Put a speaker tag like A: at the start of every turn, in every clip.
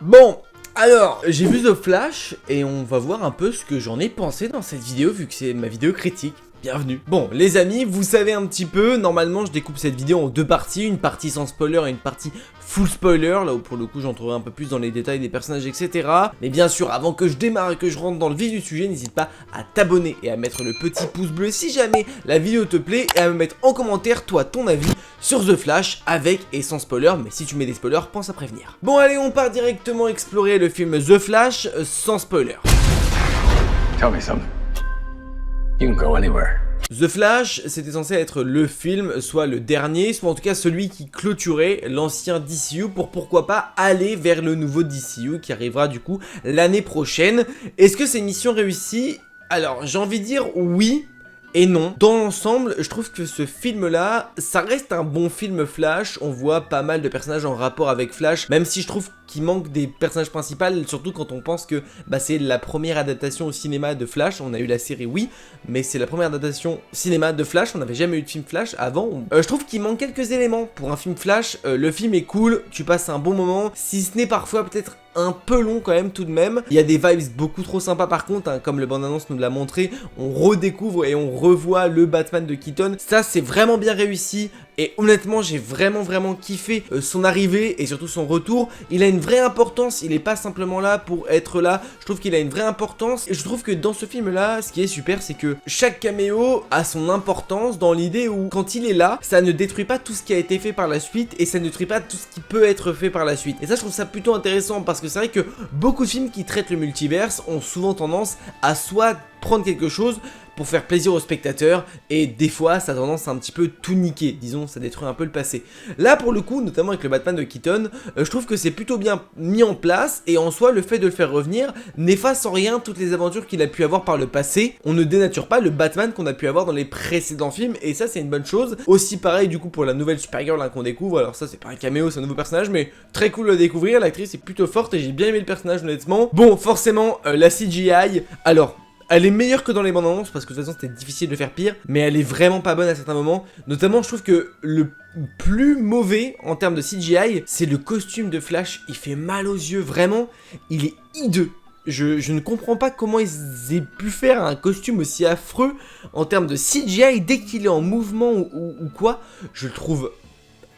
A: Bon, alors, j'ai vu The Flash et on va voir un peu ce que j'en ai pensé dans cette vidéo vu que c'est ma vidéo critique. Bienvenue. Bon, les amis, vous savez un petit peu, normalement je découpe cette vidéo en deux parties, une partie sans spoiler et une partie full spoiler, là où pour le coup j'entrerai un peu plus dans les détails des personnages, etc. Mais bien sûr, avant que je démarre et que je rentre dans le vif du sujet, n'hésite pas à t'abonner et à mettre le petit pouce bleu si jamais la vidéo te plaît et à me mettre en commentaire, toi, ton avis sur The Flash, avec et sans spoiler, mais si tu mets des spoilers, pense à prévenir. Bon allez, on part directement explorer le film The Flash sans spoiler.
B: Tell me something. You can go anywhere.
A: The Flash, c'était censé être le film, soit le dernier, soit en tout cas celui qui clôturait l'ancien DCU pour pourquoi pas aller vers le nouveau DCU qui arrivera du coup l'année prochaine. Est-ce que c'est une mission réussie? Alors, j'ai envie de dire oui et non. Dans l'ensemble, je trouve que ce film-là, ça reste un bon film Flash. On voit pas mal de personnages en rapport avec Flash, même si je trouve qu'il manque des personnages principaux, surtout quand on pense que c'est la première adaptation au cinéma de Flash. On a eu la série, oui, mais c'est la première adaptation cinéma de Flash. On n'avait jamais eu de film Flash avant. Je trouve qu'il manque quelques éléments pour un film Flash. Le film est cool, tu passes un bon moment, si ce n'est parfois peut-être un peu long quand même tout de même. Il y a des vibes beaucoup trop sympas par contre, hein, comme le bande-annonce nous l'a montré. On redécouvre et on revoit le Batman de Keaton. Ça, c'est vraiment bien réussi. Et honnêtement, j'ai vraiment kiffé son arrivée et surtout son retour. Il a une vraie importance, il est pas simplement là pour être là. Je trouve qu'il a une vraie importance. Et je trouve que dans ce film-là, ce qui est super, c'est que chaque caméo a son importance dans l'idée où quand il est là, ça ne détruit pas tout ce qui a été fait par la suite et ça ne détruit pas tout ce qui peut être fait par la suite. Et ça, je trouve ça plutôt intéressant parce que c'est vrai que beaucoup de films qui traitent le multiverse ont souvent tendance à soit prendre quelque chose pour faire plaisir aux spectateurs et des fois ça a tendance à un petit peu tout niquer, disons ça détruit un peu le passé. Là pour le coup, notamment avec le Batman de Keaton, je trouve que c'est plutôt bien mis en place et en soi le fait de le faire revenir n'efface en rien toutes les aventures qu'il a pu avoir par le passé. On ne dénature pas le Batman qu'on a pu avoir dans les précédents films et ça c'est une bonne chose. Aussi pareil du coup pour la nouvelle Supergirl hein, qu'on découvre, alors ça c'est pas un caméo, c'est un nouveau personnage mais très cool à découvrir, l'actrice est plutôt forte et j'ai bien aimé le personnage honnêtement. Bon forcément la CGI, alors elle est meilleure que dans les bandes annonces parce que de toute façon c'était difficile de faire pire, mais elle est vraiment pas bonne à certains moments. Notamment je trouve que le plus mauvais en termes de CGI, c'est le costume de Flash. Il fait mal aux yeux, vraiment, il est hideux. Je ne comprends pas comment ils aient pu faire un costume aussi affreux en termes de CGI dès qu'il est en mouvement ou quoi. Je le trouve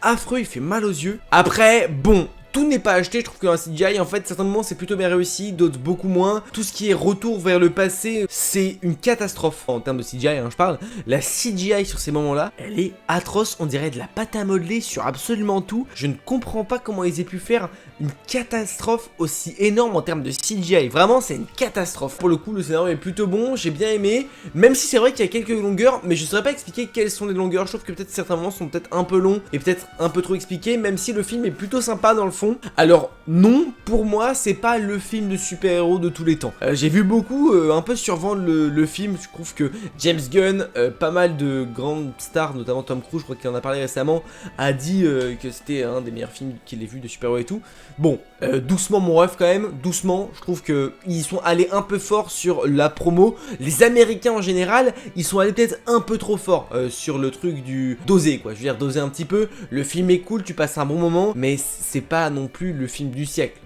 A: affreux, il fait mal aux yeux. Après, bon, tout n'est pas acheté, je trouve qu'un CGI, en fait, certains moments c'est plutôt bien réussi, d'autres beaucoup moins. Tout ce qui est retour vers le passé, c'est une catastrophe. En termes de CGI, hein, je parle. La CGI sur ces moments-là, elle est atroce, on dirait de la pâte à modeler sur absolument tout. Je ne comprends pas comment ils aient pu faire une catastrophe aussi énorme en termes de CGI. Vraiment, c'est une catastrophe. Pour le coup, le scénario est plutôt bon, j'ai bien aimé. Même si c'est vrai qu'il y a quelques longueurs, mais je saurais pas expliquer quelles sont les longueurs. Je trouve que peut-être certains moments sont peut-être un peu longs et peut-être un peu trop expliqués, même si le film est plutôt sympa dans le fond. Alors non, pour moi c'est pas le film de super-héros de tous les temps. J'ai vu beaucoup un peu survendre le film. Je trouve que James Gunn, pas mal de grandes stars, notamment Tom Cruise, je crois qu'il en a parlé récemment, a dit que c'était un des meilleurs films qu'il ait vu de super-héros et tout. Bon, doucement mon ref quand même, doucement. Je trouve que ils sont allés un peu fort sur la promo. Les Américains en général, ils sont allés peut-être un peu trop fort sur le truc du doser quoi. Je veux dire doser un petit peu. Le film est cool, tu passes un bon moment, mais c'est pas non plus le film du siècle.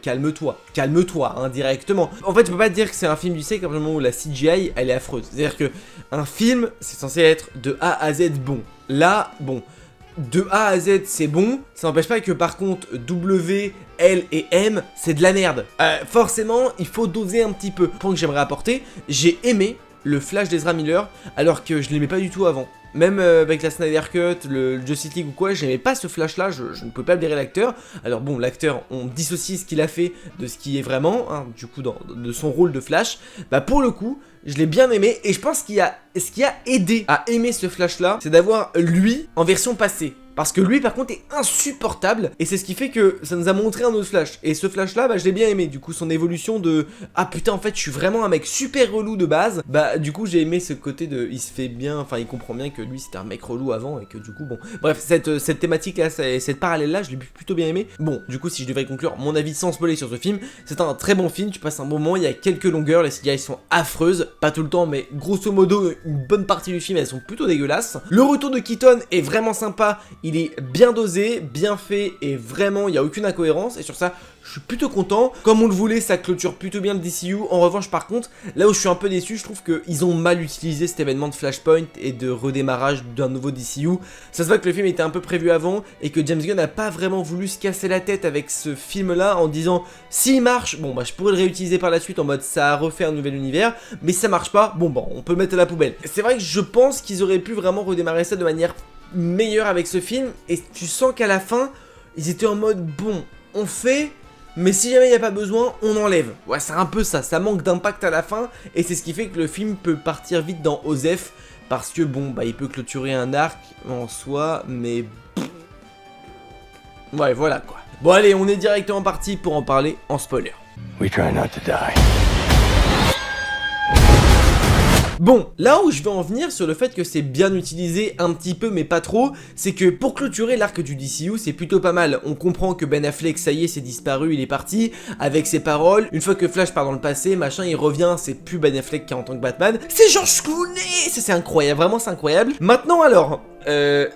A: Calme-toi hein, directement. En fait, tu peux pas dire que c'est un film du siècle à partir du moment où la CGI elle est affreuse. C'est-à-dire que un film, c'est censé être de A à Z bon. Là, bon, de A à Z c'est bon, ça n'empêche pas que par contre W, L et M c'est de la merde. Forcément, il faut doser un petit peu. Point que j'aimerais apporter, j'ai aimé le Flash d'Ezra Miller alors que je l'aimais pas du tout avant. Même avec la Snyder Cut, le Justice League ou quoi, j'aimais pas ce Flash là, je ne pouvais pas blairer l'acteur. Alors bon, l'acteur, on dissocie ce qu'il a fait de ce qui est vraiment, hein, du coup de son rôle de Flash. Bah pour le coup, je l'ai bien aimé et je pense ce qui a aidé à aimer ce Flash là, c'est d'avoir lui en version passée. Parce que lui par contre est insupportable et c'est ce qui fait que ça nous a montré un autre Flash. Et ce Flash là, je l'ai bien aimé, du coup son évolution de ah putain en fait je suis vraiment un mec super relou de base. Du coup j'ai aimé ce côté de il se fait bien, enfin il comprend bien que lui c'était un mec relou avant et que du coup bon. Bref cette thématique là, cette parallèle là je l'ai plutôt bien aimé. Bon du coup si je devais conclure mon avis sans spoiler sur ce film, c'est un très bon film, tu passes un bon moment, il y a quelques longueurs, les CGI sont affreuses, pas tout le temps mais grosso modo une bonne partie du film elles sont plutôt dégueulasses. Le retour de Keaton est vraiment sympa, il est bien dosé, bien fait et vraiment il n'y a aucune incohérence et sur ça je suis plutôt content. Comme on le voulait, ça clôture plutôt bien le DCU. En revanche, par contre, là où je suis un peu déçu, je trouve qu'ils ont mal utilisé cet événement de Flashpoint et de redémarrage d'un nouveau DCU. Ça se voit que le film était un peu prévu avant et que James Gunn n'a pas vraiment voulu se casser la tête avec ce film-là en disant s'il marche, bon bah je pourrais le réutiliser par la suite en mode ça a refait un nouvel univers, mais si ça marche pas, bon bah on peut le mettre à la poubelle. C'est vrai que je pense qu'ils auraient pu vraiment redémarrer ça de manière meilleure avec ce film et tu sens qu'à la fin, ils étaient en mode bon, on fait... mais si jamais il n'y a pas besoin, on enlève. Ouais, c'est un peu ça, ça manque d'impact à la fin, et c'est ce qui fait que le film peut partir vite dans Osef, parce que bon, bah il peut clôturer un arc en soi, mais... ouais, voilà quoi. Bon allez, on est directement parti pour en parler en spoiler.
B: We try not to die.
A: Bon, là où je vais en venir sur le fait que c'est bien utilisé un petit peu mais pas trop, c'est que pour clôturer l'arc du DCU, c'est plutôt pas mal. On comprend que Ben Affleck, ça y est, c'est disparu, il est parti, avec ses paroles. Une fois que Flash part dans le passé, machin, il revient, c'est plus Ben Affleck qui est en tant que Batman, c'est George Clooney. Ça c'est incroyable, vraiment c'est incroyable. Maintenant alors...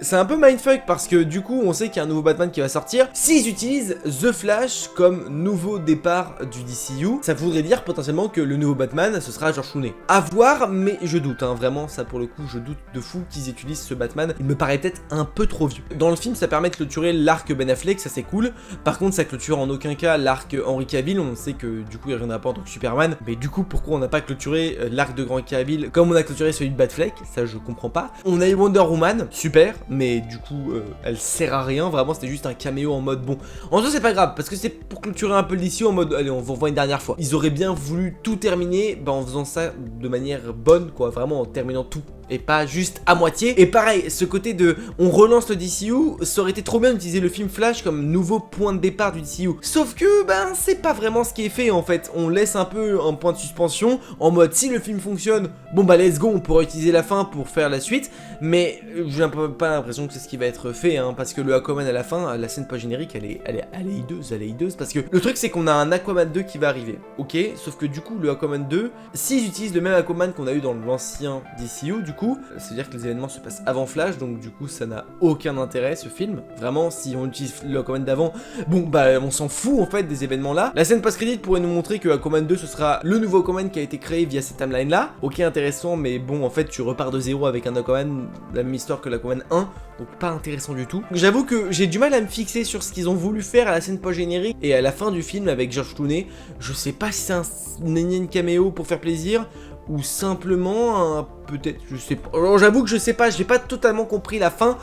A: c'est un peu mindfuck parce que du coup on sait qu'il y a un nouveau Batman qui va sortir. S'ils utilisent The Flash comme nouveau départ du DCU, ça voudrait dire potentiellement que le nouveau Batman ce sera George Clooney. À voir, mais je doute, hein, vraiment ça pour le coup je doute de fou qu'ils utilisent ce Batman. Il me paraît peut-être un peu trop vieux. Dans le film ça permet de clôturer l'arc Ben Affleck, ça c'est cool. Par contre ça clôture en aucun cas l'arc Henry Cavill. On sait que du coup il reviendra pas en tant que Superman. Mais du coup pourquoi on n'a pas clôturé l'arc de Henry Cavill comme on a clôturé celui de Batfleck? Ça je comprends pas. On a eu Wonder Woman, super, mais du coup elle sert à rien, vraiment c'était juste un caméo en mode bon. En soi c'est pas grave parce que c'est pour clôturer un peu le DCU en mode allez on vous revoit une dernière fois. Ils auraient bien voulu tout terminer en faisant ça de manière bonne quoi, vraiment en terminant tout et pas juste à moitié. Et pareil, ce côté de on relance le DCU, ça aurait été trop bien d'utiliser le film Flash comme nouveau point de départ du DCU. Sauf que ben c'est pas vraiment ce qui est fait en fait. On laisse un peu un point de suspension en mode si le film fonctionne, bon bah let's go, on pourra utiliser la fin pour faire la suite. Mais j'ai pas l'impression que c'est ce qui va être fait hein, parce que le Aquaman à la fin, la scène post-générique elle est hideuse parce que le truc c'est qu'on a un Aquaman 2 qui va arriver. Ok, sauf que du coup le Aquaman 2, s'ils utilisent le même Aquaman qu'on a eu dans l'ancien DCU, du coup, c'est-à-dire que les événements se passent avant Flash, donc du coup ça n'a aucun intérêt ce film. Vraiment, si on utilise le Aquaman d'avant, bon bah on s'en fout en fait des événements là. La scène post-crédit pourrait nous montrer que Aquaman 2 ce sera le nouveau Aquaman qui a été créé via cette timeline là. Ok, intéressant, mais bon en fait tu repars de zéro avec un Aquaman, la même histoire que l'Aquaman 1, donc pas intéressant du tout. J'avoue que j'ai du mal à me fixer sur ce qu'ils ont voulu faire à la scène post-générique et à la fin du film avec George Clooney. Je sais pas si c'est un énième caméo pour faire plaisir ou simplement un peut-être, je sais pas. Alors j'avoue que je sais pas, j'ai pas totalement compris la fin.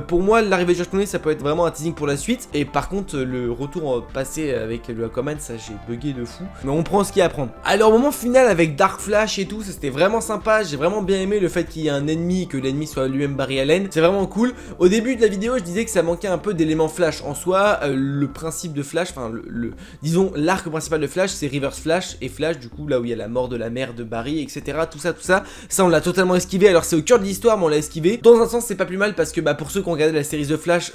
A: Pour moi, l'arrivée de George Clooney, ça peut être vraiment un teasing pour la suite. Et par contre, le retour passé avec le Aquaman, ça j'ai bugué de fou. Mais on prend ce qu'il y a à prendre. Alors au moment final avec Dark Flash et tout, ça c'était vraiment sympa. J'ai vraiment bien aimé le fait qu'il y ait un ennemi, que l'ennemi soit lui-même Barry Allen. C'est vraiment cool. Au début de la vidéo, je disais que ça manquait un peu d'éléments Flash. En soi, le principe de Flash, enfin disons l'arc principal de Flash, c'est Reverse Flash et Flash, du coup là où il y a la mort de la mère de Barry, etc. Tout ça, ça on l'a totalement esquivé. Alors c'est au cœur de l'histoire, mais on l'a esquivé. Dans un sens, c'est pas plus mal parce que bah pour ceux qui ont regardé la série The Flash,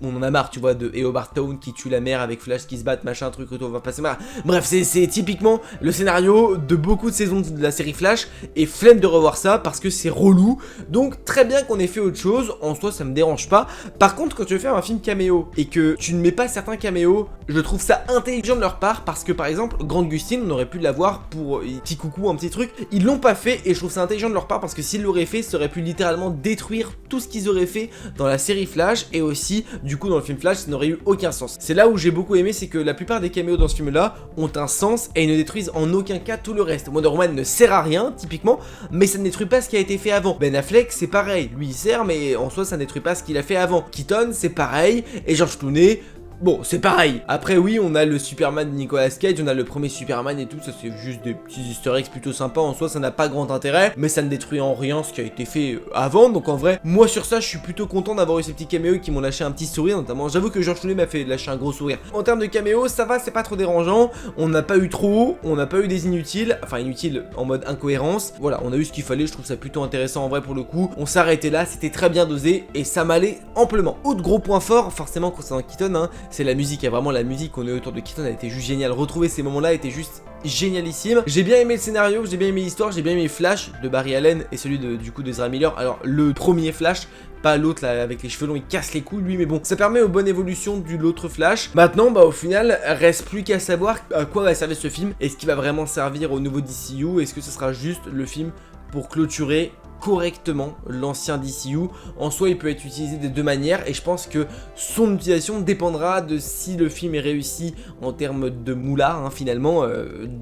A: on en a marre, tu vois, de Eobard Town qui tue la mère avec Flash qui se bat, machin, truc, retour, va passer marre. Bref, c'est typiquement le scénario de beaucoup de saisons de la série Flash et flemme de revoir ça parce que c'est relou. Donc très bien qu'on ait fait autre chose. En soi, ça me dérange pas. Par contre, quand tu veux faire un film caméo et que tu ne mets pas certains caméos, je trouve ça intelligent de leur part parce que par exemple, Grant Gustin, on aurait pu l'avoir pour petit coucou, un petit truc. Ils l'ont pas fait et je trouve ça intelligent de leur part parce que s'ils l'auraient fait, ça aurait pu littéralement détruire tout ce qu'ils auraient fait dans la série Flash et aussi du coup dans le film Flash, ça n'aurait eu aucun sens. C'est là où j'ai beaucoup aimé, c'est que la plupart des caméos dans ce film là ont un sens et ils ne détruisent en aucun cas tout le reste. Wonder Woman ne sert à rien typiquement, mais ça ne détruit pas ce qui a été fait avant. Ben Affleck c'est pareil, lui il sert mais en soi ça ne détruit pas ce qu'il a fait avant. Keaton c'est pareil et George Clooney, bon, c'est pareil. Après, oui, on a le Superman de Nicolas Cage, on a le premier Superman et tout, ça c'est juste des petits easter eggs plutôt sympas. En soi, ça n'a pas grand intérêt, mais ça ne détruit en rien ce qui a été fait avant. Donc en vrai, moi sur ça, je suis plutôt content d'avoir eu ces petits caméos qui m'ont lâché un petit sourire, notamment. J'avoue que George Clooney m'a fait lâcher un gros sourire. En termes de caméos, ça va, c'est pas trop dérangeant. On n'a pas eu trop, on n'a pas eu des inutiles, enfin inutiles en mode incohérence. Voilà, on a eu ce qu'il fallait, je trouve ça plutôt intéressant en vrai pour le coup. On s'est arrêté là, c'était très bien dosé et ça m'allait amplement. Autre gros point fort, forcément concernant Keaton, hein, c'est la musique. Il y a vraiment la musique qu'on est autour de Keaton, elle était juste géniale. Retrouver ces moments-là était juste génialissime. J'ai bien aimé le scénario, j'ai bien aimé l'histoire, j'ai bien aimé Flash de Barry Allen et celui du coup d'Ezra Miller. Alors le premier Flash, pas l'autre là avec les cheveux longs, il casse les couilles lui, mais bon, ça permet aux bonnes évolutions de l'autre Flash. Maintenant, bah au final, reste plus qu'à savoir à quoi va servir ce film. Est-ce qu'il va vraiment servir au nouveau DCU? Est-ce que ce sera juste le film pour clôturer correctement l'ancien DCU? En soi, il peut être utilisé des deux manières et je pense que son utilisation dépendra de si le film est réussi en termes de moula, hein, finalement.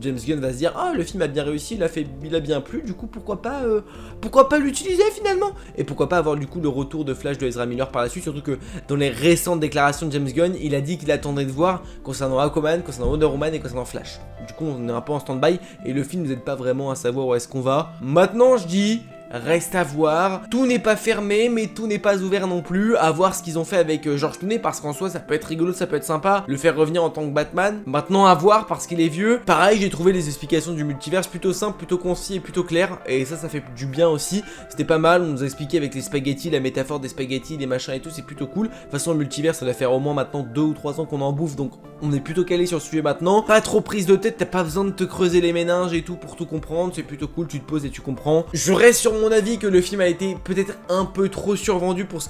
A: James Gunn va se dire ah, le film a bien réussi, il a bien plu, du coup pourquoi pas l'utiliser finalement, et pourquoi pas avoir du coup le retour de Flash de Ezra Miller par la suite, surtout que dans les récentes déclarations de James Gunn, il a dit qu'il attendait de voir concernant Aquaman, concernant Wonder Woman et concernant Flash. Du coup on est un peu en stand-by et le film nous aide pas vraiment à savoir où est-ce qu'on va. Maintenant je dis reste à voir, tout n'est pas fermé mais tout n'est pas ouvert non plus, à voir ce qu'ils ont fait avec George Clooney, parce qu'en soi ça peut être rigolo, ça peut être sympa, le faire revenir en tant que Batman. Maintenant à voir parce qu'il est vieux. Pareil, j'ai trouvé les explications du multiverse plutôt simples, plutôt concis et plutôt claires, et ça fait du bien aussi, c'était pas mal, on nous a expliqué avec les spaghettis, la métaphore des spaghettis, les machins et tout, c'est plutôt cool. De toute façon le multiverse ça doit faire au moins maintenant 2 ou 3 ans qu'on en bouffe, donc on est plutôt calé sur le sujet maintenant, pas trop prise de tête, t'as pas besoin de te creuser les méninges et tout pour tout comprendre, c'est plutôt cool, tu te poses et tu comprends. Je reste sur mon avis que le film a été peut-être un peu trop survendu pour ce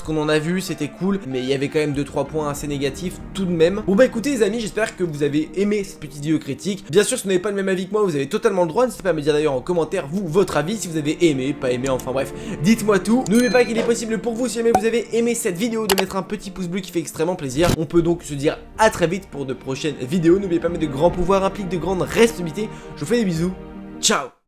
A: qu'on en a vu, c'était cool, mais il y avait quand même 2-3 points assez négatifs tout de même. Bon bah écoutez les amis, j'espère que vous avez aimé cette petite vidéo critique. Bien sûr, si vous n'avez pas le même avis que moi, vous avez totalement le droit, n'hésitez pas à me dire d'ailleurs en commentaire vous, votre avis, si vous avez aimé, pas aimé, enfin bref, dites-moi tout. N'oubliez pas qu'il est possible pour vous, si jamais vous avez aimé cette vidéo, de mettre un petit pouce bleu qui fait extrêmement plaisir. On peut donc se dire à très vite pour de prochaines vidéos. N'oubliez pas, mais de grands pouvoirs impliquent de grandes responsabilités. Je vous fais des bisous, ciao.